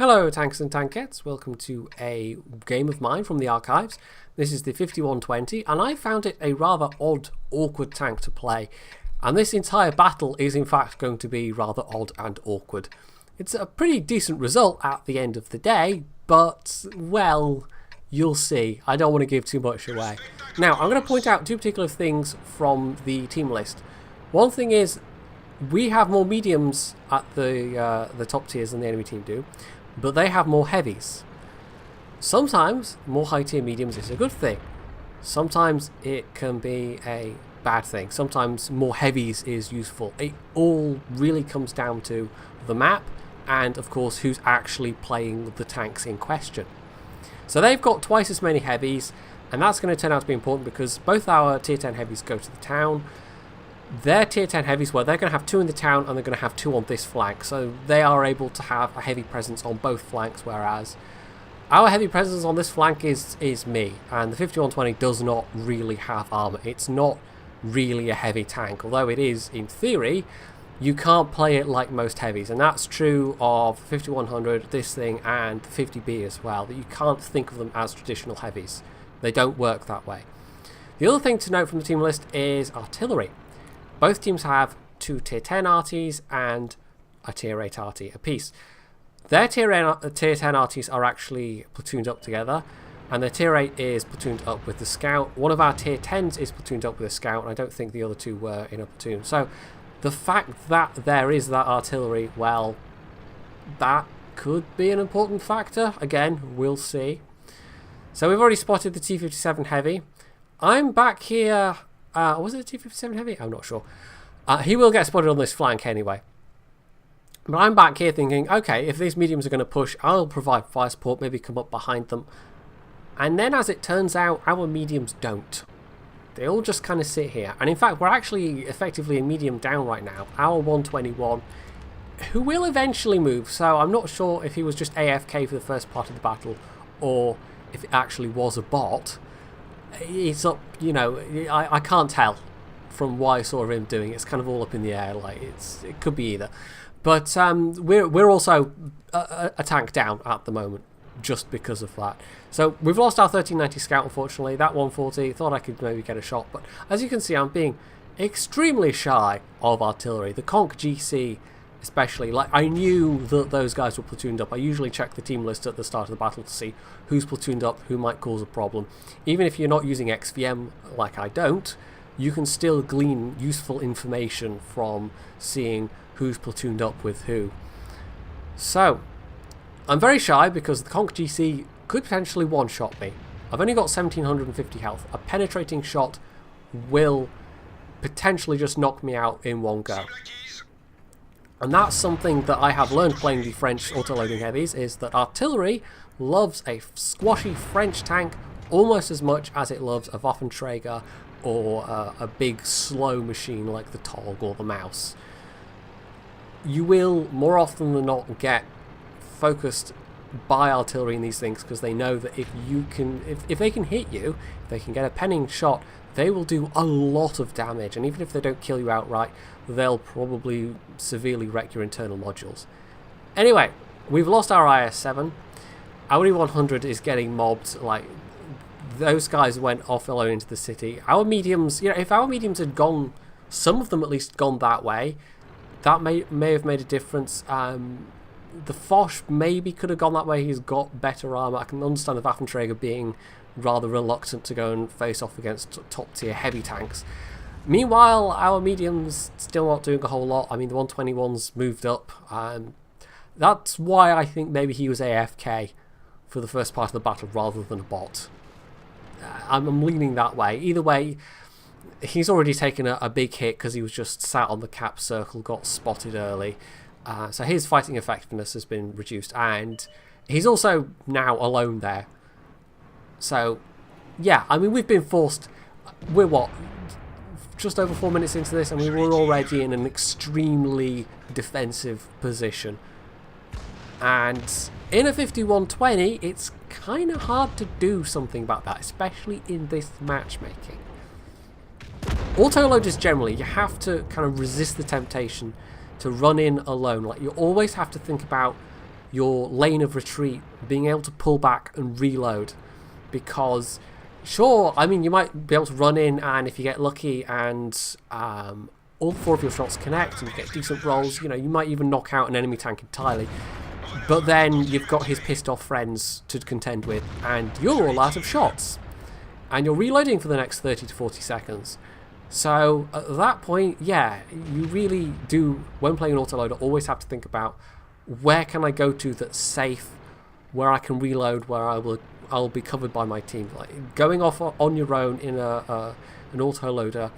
Hello tanks and tankettes, welcome to a game of mine from the archives. This is the 5120 and I found it a rather odd, awkward tank to play, and this entire battle is in fact going to be rather odd and awkward. It's a pretty decent result at the end of the day, but well, you'll see. I don't want to give too much away. Now I'm going to point out two particular things from the team list. One thing is we have more mediums at the top tiers than the enemy team do, but they have more heavies. Sometimes more high tier mediums is a good thing. Sometimes it can be a bad thing. Sometimes more heavies is useful. It all really comes down to the map and of course who's actually playing the tanks in question. So they've got twice as many heavies, and that's going to turn out to be important because both our tier 10 heavies go to the town. Their tier 10 heavies, well, they're going to have 2 in the town and they're going to have 2 on this flank, so they are able to have a heavy presence on both flanks, whereas our heavy presence on this flank is me, and the 5120 does not really have armor. It's not really a heavy tank, although it is in theory. You can't play it like most heavies, and that's true of 5100, this thing, and the 50B as well, that you can't think of them as traditional heavies. They don't work that way. The other thing to note from the team list is artillery. Both teams have 2 tier 10 arties and a tier 8 arty apiece. Their tier 10 arties are actually platooned up together, and their tier 8 is platooned up with the scout. One of our tier 10s is platooned up with a scout, and I don't think the other 2 were in a platoon. So the fact that there is that artillery, well, that could be an important factor. Again, we'll see. So we've already spotted the T-57 Heavy. I'm back here. Was it a T-57 Heavy? I'm not sure. He will get spotted on this flank anyway. But I'm back here thinking, okay, if these mediums are going to push, I'll provide fire support, maybe come up behind them. And then as it turns out, our mediums don't. They all just kind of sit here. And in fact, we're actually effectively a medium down right now. Our 121, who will eventually move. So I'm not sure if he was just AFK for the first part of the battle, or if it actually was a bot. It's up, you know, I can't tell from what I saw of him doing. It's kind of all up in the air, like it could be either. But we're also a tank down at the moment just because of that. So we've lost our 1390 scout, unfortunately. That 140, thought I could maybe get a shot, but as you can see, I'm being extremely shy of artillery. The Conk GC especially, like, I knew that those guys were platooned up. I usually check the team list at the start of the battle to see who's platooned up, who might cause a problem. Even if you're not using XVM like I don't, you can still glean useful information from seeing who's platooned up with who. So I'm very shy because the Conk GC could potentially one-shot me. I've only got 1750 health. A penetrating shot will potentially just knock me out in one go. And that's something that I have learned playing the French autoloading heavies, is that artillery loves a squashy French tank almost as much as it loves a Waffenträger or a big slow machine like the Tog or the Mouse. You will more often than not get focused by artillery in these things because they know that if they can hit you, if they can get a penning shot, they will do a lot of damage, and even if they don't kill you outright, they'll probably severely wreck your internal modules. Anyway, we've lost our IS-7. Our E-100 is getting mobbed. Like, those guys went off alone into the city. Our mediums, you know, if our mediums had gone, some of them at least gone that way, that may have made a difference. The Foch maybe could have gone that way. He's got better armor. I can understand the Waffenträger being rather reluctant to go and face off against top tier heavy tanks. Meanwhile, our mediums still not doing a whole lot. I mean, the 121's moved up. That's why I think maybe he was AFK for the first part of the battle rather than a bot. I'm leaning that way. Either way, he's already taken a big hit because he was just sat on the cap circle, got spotted early. So his fighting effectiveness has been reduced, and he's also now alone there. So, yeah, I mean, we've been forced. We're what? Just over 4 minutes into this, and we were already in an extremely defensive position. And in a 5120, it's kind of hard to do something about that, especially in this matchmaking. Autoloaders generally, you have to kind of resist the temptation to run in alone. Like, you always have to think about your lane of retreat, being able to pull back and reload. Because, sure, I mean, you might be able to run in, and if you get lucky and all 4 of your shots connect and you get decent rolls, you know, you might even knock out an enemy tank entirely. But then you've got his pissed off friends to contend with, and you're all out of shots. And you're reloading for the next 30 to 40 seconds. So at that point, yeah, you really do, when playing an autoloader, always have to think about where can I go to that's safe, where I can reload, where I'll be covered by my team. Like going off on your own in an autoloader,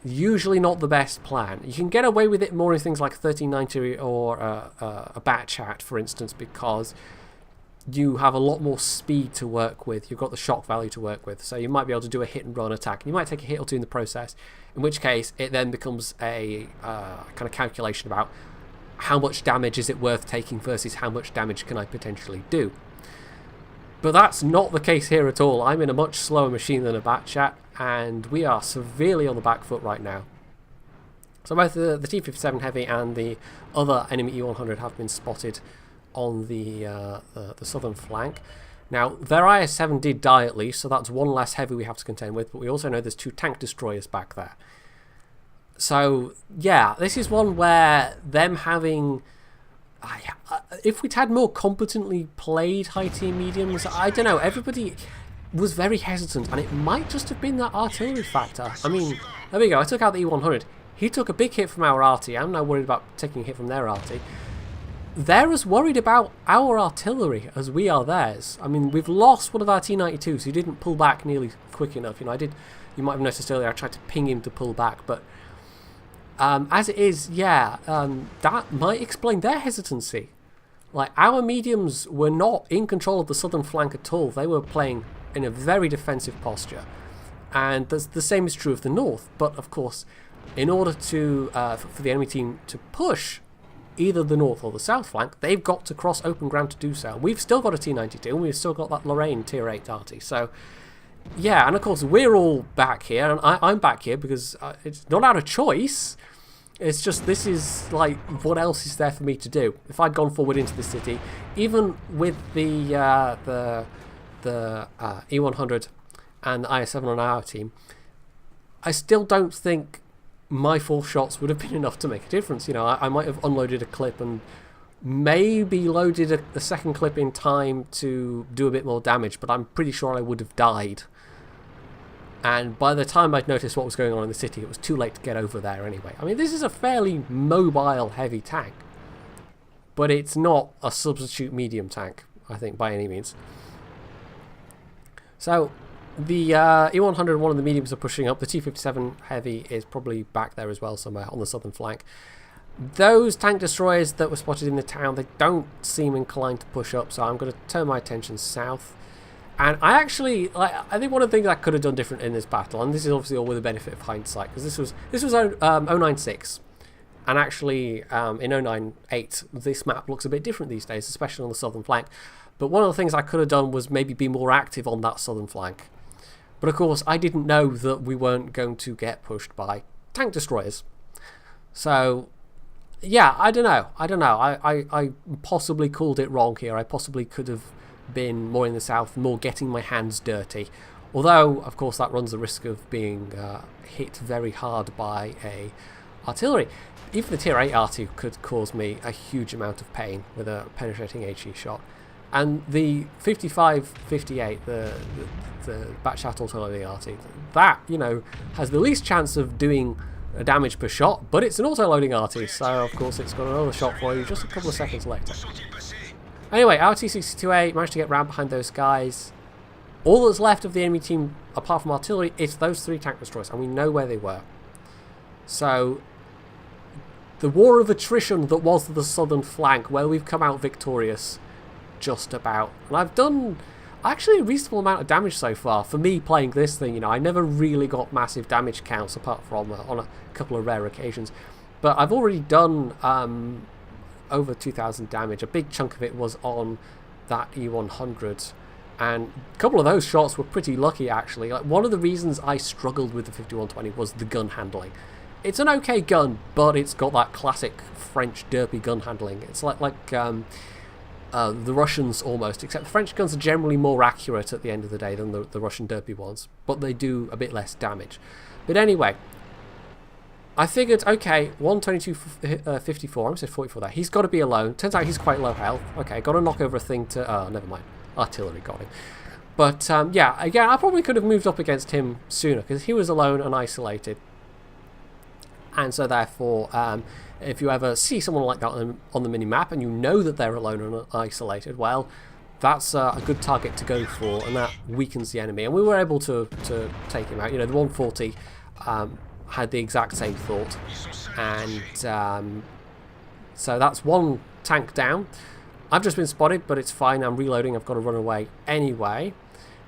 usually not the best plan. You can get away with it more in things like 1390 or a bat chat, for instance, because you have a lot more speed to work with. You've got the shock value to work with, so you might be able to do a hit and run attack. You might take a hit or two in the process, in which case it then becomes a kind of calculation about how much damage is it worth taking versus how much damage can I potentially do. But that's not the case here at all. I'm in a much slower machine than a bat chat, and we are severely on the back foot right now. So both the T-57 Heavy and the other enemy E-100 have been spotted on the southern flank. Now, their IS-7 did die at least, so that's one less heavy we have to contend with, but we also know there's 2 tank destroyers back there. So, yeah, this is one where them having... if we'd had more competently played high-tier mediums, I don't know, everybody was very hesitant, and it might just have been that artillery factor. I mean, there we go, I took out the E-100. He took a big hit from our arty. I'm now worried about taking a hit from their arty. They're as worried about our artillery as we are theirs. I mean, we've lost one of our T-92s who didn't pull back nearly quick enough. You know, you might have noticed earlier, I tried to ping him to pull back, but as it is, yeah, that might explain their hesitancy. Like, our mediums were not in control of the southern flank at all. They were playing in a very defensive posture. And the same is true of the north. But, of course, in order to for the enemy team to push either the north or the south flank, they've got to cross open ground to do so. We've still got a T-92, and we've still got that Lorraine Tier 8 arty. So, yeah, and of course, we're all back here, and I'm back here because it's not out of choice. It's just, this is, like, what else is there for me to do? If I'd gone forward into the city, even with the E-100 and the IS-7 on our team, I still don't think my 4 shots would have been enough to make a difference. You know, I might have unloaded a clip and maybe loaded a second clip in time to do a bit more damage, but I'm pretty sure I would have died. And by the time I'd noticed what was going on in the city, it was too late to get over there anyway. I mean, this is a fairly mobile, heavy tank, but it's not a substitute medium tank, I think, by any means. So, the E-100, one of the mediums, are pushing up. The T-57 Heavy is probably back there as well, somewhere on the southern flank. Those tank destroyers that were spotted in the town, they don't seem inclined to push up, so I'm going to turn my attention south. And I actually, I think one of the things I could have done different in this battle, and this is obviously all with the benefit of hindsight, because this was 096, and actually in 098 this map looks a bit different these days, especially on the southern flank. But one of the things I could have done was maybe be more active on that southern flank. But of course, I didn't know that we weren't going to get pushed by tank destroyers. So, yeah, I don't know. I possibly called it wrong here. I possibly could have been more in the south, more getting my hands dirty. Although, of course, that runs the risk of being hit very hard by a artillery. Even the Tier 8 arty could cause me a huge amount of pain with a penetrating HE shot. And the 55-58, the batch-out auto-loading arty, that, you know, has the least chance of doing a damage per shot, but it's an auto-loading arty, so of course it's got another shot for you just a couple of seconds later. Anyway, our T-62A managed to get round behind those guys. All that's left of the enemy team, apart from artillery, is those 3 tank destroyers, and we know where they were. So, the war of attrition that was the southern flank, where we've come out victorious, just about. And I've done actually a reasonable amount of damage so far. For me, playing this thing, you know, I never really got massive damage counts, apart from on a couple of rare occasions. But I've already done over 2,000 damage. A big chunk of it was on that E-100, and a couple of those shots were pretty lucky, actually. Like, one of the reasons I struggled with the 5120 was the gun handling. It's an okay gun, but it's got that classic French derpy gun handling. It's like the Russians almost, except the French guns are generally more accurate at the end of the day than the Russian derpy ones, but they do a bit less damage. But anyway, I figured, okay, 122.54, I said 44 there, he's got to be alone. Turns out he's quite low health. Okay, got to knock over a thing to, oh, never mind, artillery got him. But yeah, again, I probably could have moved up against him sooner, because he was alone and isolated. And so therefore, if you ever see someone like that on the mini-map and you know that they're alone and isolated, well, that's a good target to go for, and that weakens the enemy. And we were able to take him out. You know, the 140 had the exact same thought. And so that's one tank down. I've just been spotted, but it's fine. I'm reloading. I've got to run away anyway.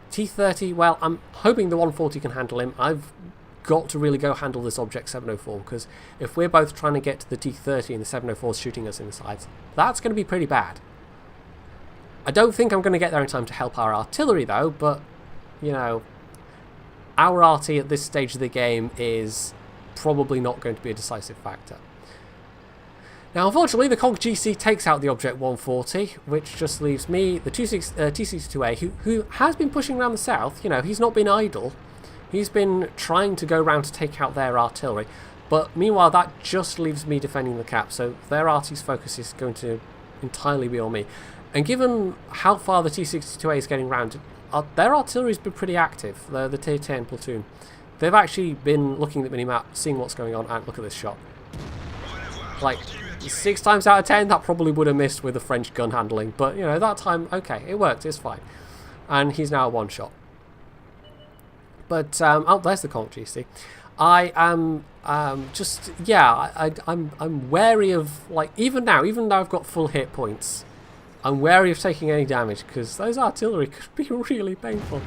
T-30, well, I'm hoping the 140 can handle him. I've got to really go handle this object 704, because if we're both trying to get to the T-30 and the 704 is shooting us in the sides, that's going to be pretty bad. I don't think I'm going to get there in time to help our artillery though, but you know, our arty at this stage of the game is probably not going to be a decisive factor. Now unfortunately the Conk GC takes out the object 140, which just leaves me, the T-62A, who has been pushing around the south. You know, he's not been idle. He's been trying to go round to take out their artillery, but meanwhile that just leaves me defending the cap, so their arty's focus is going to entirely be on me. And given how far the T-62A is getting round, their artillery's been pretty active, the Tier 10 platoon. They've actually been looking at the minimap, seeing what's going on, and look at this shot. Like, 6 times out of 10 that probably would have missed with the French gun handling, but you know, that time, okay, it worked, it's fine. And he's now a one shot. But oh, there's the Conk GC. I am just, yeah, I'm wary of, like, even though I've got full hit points, I'm wary of taking any damage, because those artillery could be really painful.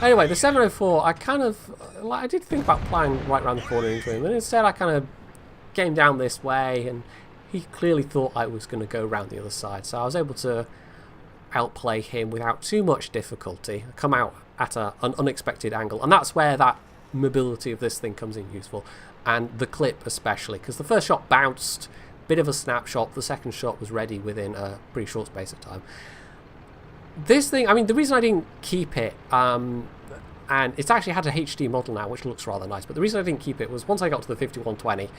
Anyway, the 704, I kind of, like, I did think about playing right around the corner into him, and instead I kind of came down this way, and he clearly thought I was going to go around the other side, so I was able to outplay him without too much difficulty, come out at an unexpected angle, and that's where that mobility of this thing comes in useful, and the clip especially, because the first shot bounced, bit of a snapshot, the second shot was ready within a pretty short space of time. This thing, I mean, the reason I didn't keep it, and it's actually had a HD model now, which looks rather nice, but the reason I didn't keep it was once I got to the 5120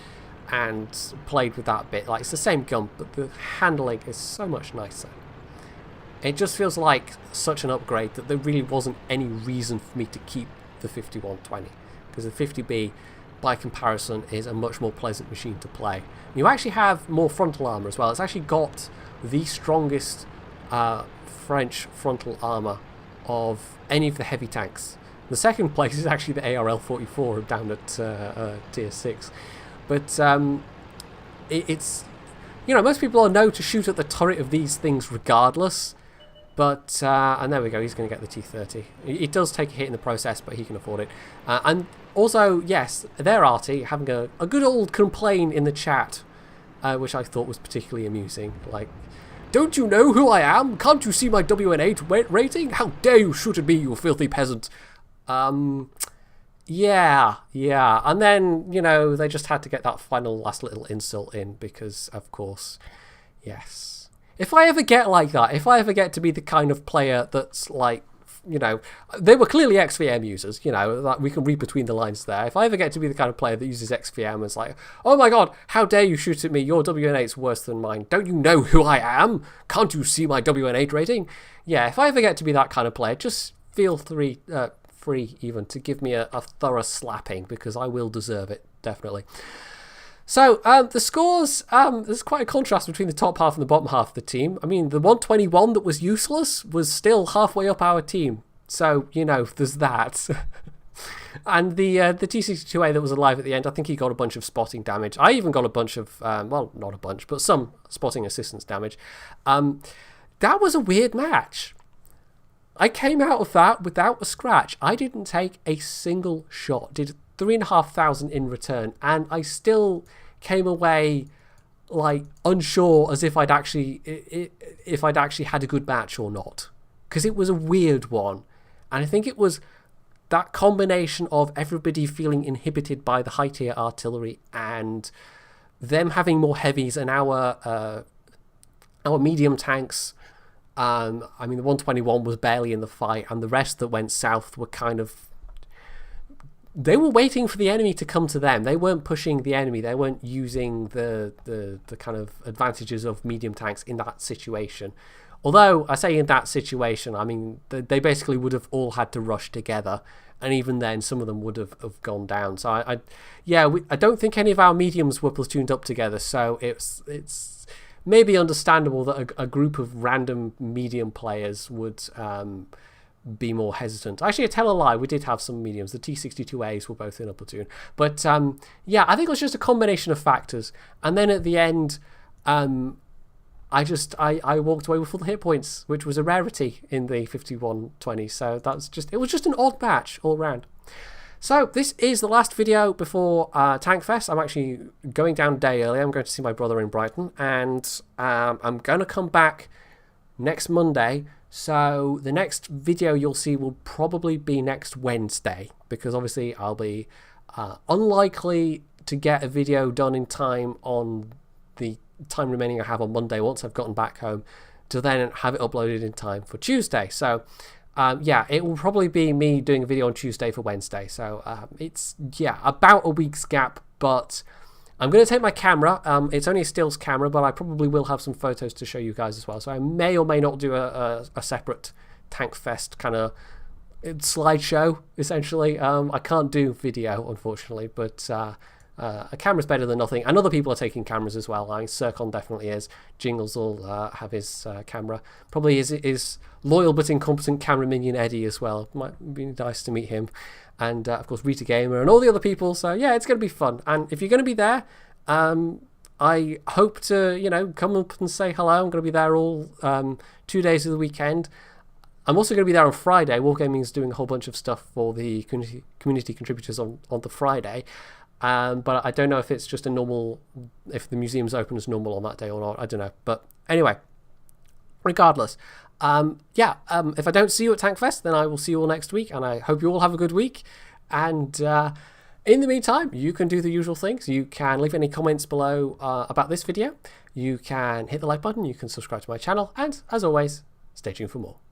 and played with that bit, like, it's the same gun, but the handling is so much nicer. It just feels like such an upgrade that there really wasn't any reason for me to keep the 5120, because the 50B, by comparison, is a much more pleasant machine to play. You actually have more frontal armor as well. It's actually got the strongest French frontal armor of any of the heavy tanks. The second place is actually the ARL-44 down at tier 6. But it's, you know, most people know to shoot at the turret of these things regardless. But, and there we go, he's going to get the T-30. It does take a hit in the process, but he can afford it. And also, yes, their arty having a good old complain in the chat, which I thought was particularly amusing. Like, don't you know who I am? Can't you see my WN8 rating? How dare you shoot at me, you filthy peasant? Yeah. And then, you know, they just had to get that final last little insult in because, of course, yes. If I ever get like that, if I ever get to be the kind of player that's like, you know, they were clearly XVM users, you know, like we can read between the lines there. If I ever get to be the kind of player that uses XVM and is like, oh my god, how dare you shoot at me, your WN8's worse than mine, don't you know who I am? Can't you see my WN8 rating? Yeah, if I ever get to be that kind of player, just feel free even to give me a thorough slapping, because I will deserve it, definitely. So, the scores, there's quite a contrast between the top half and the bottom half of the team. I mean, the 121 that was useless was still halfway up our team. So, you know, there's that. And the T-62A that was alive at the end, I think he got a bunch of spotting damage. I even got a bunch of, well, not a bunch, but some spotting assistance damage. That was a weird match. I came out of that without a scratch. I didn't take a single shot, did 3,500 in return, and I still came away like unsure as if I'd actually had a good match or not, because it was a weird one. And I think it was that combination of everybody feeling inhibited by the high tier artillery and them having more heavies and our medium tanks I mean, the 121 was barely in the fight, and the rest that went south were kind of... They were waiting for the enemy to come to them. They weren't pushing the enemy. They weren't using the kind of advantages of medium tanks in that situation. Although, I say in that situation, I mean, they basically would have all had to rush together. And even then, some of them would have gone down. So, I don't think any of our mediums were platooned up together. So, it's maybe understandable that a group of random medium players would be more hesitant. Actually, I tell a lie, we did have some mediums. The T-62As were both in a platoon. But, yeah, I think it was just a combination of factors. And then at the end, I walked away with full hit points, which was a rarity in the 51-20. So it was just an odd match all round. So this is the last video before Tankfest. I'm actually going down a day early. I'm going to see my brother in Brighton, and I'm going to come back next Monday. So the next video you'll see will probably be next Wednesday, because obviously I'll be unlikely to get a video done in time on the time remaining I have on Monday once I've gotten back home, to then have it uploaded in time for Tuesday. So yeah, it will probably be me doing a video on Tuesday for Wednesday. So it's, yeah, about a week's gap, but I'm going to take my camera. It's only a stills camera, but I probably will have some photos to show you guys as well. So I may or may not do a separate Tankfest kind of slideshow, essentially. I can't do video, unfortunately, but a camera's better than nothing. And other people are taking cameras as well. I mean, Circon definitely is. Jingles will have his camera. Probably is loyal but incompetent camera minion Eddie as well. Might be nice to meet him. And of course Rita Gamer and all the other people. So yeah, it's going to be fun. And if you're going to be there, I hope to, come up and say hello. I'm going to be there all 2 days of the weekend. I'm also going to be there on Friday. Wargaming is doing a whole bunch of stuff for the community contributors on the Friday. But I don't know if it's just a normal, if the museum's open as normal on that day or not. I don't know. But anyway, regardless, if I don't see you at Tankfest, then I will see you all next week. And I hope you all have a good week. And in the meantime, you can do the usual things. You can leave any comments below about this video. You can hit the like button. You can subscribe to my channel. And as always, stay tuned for more.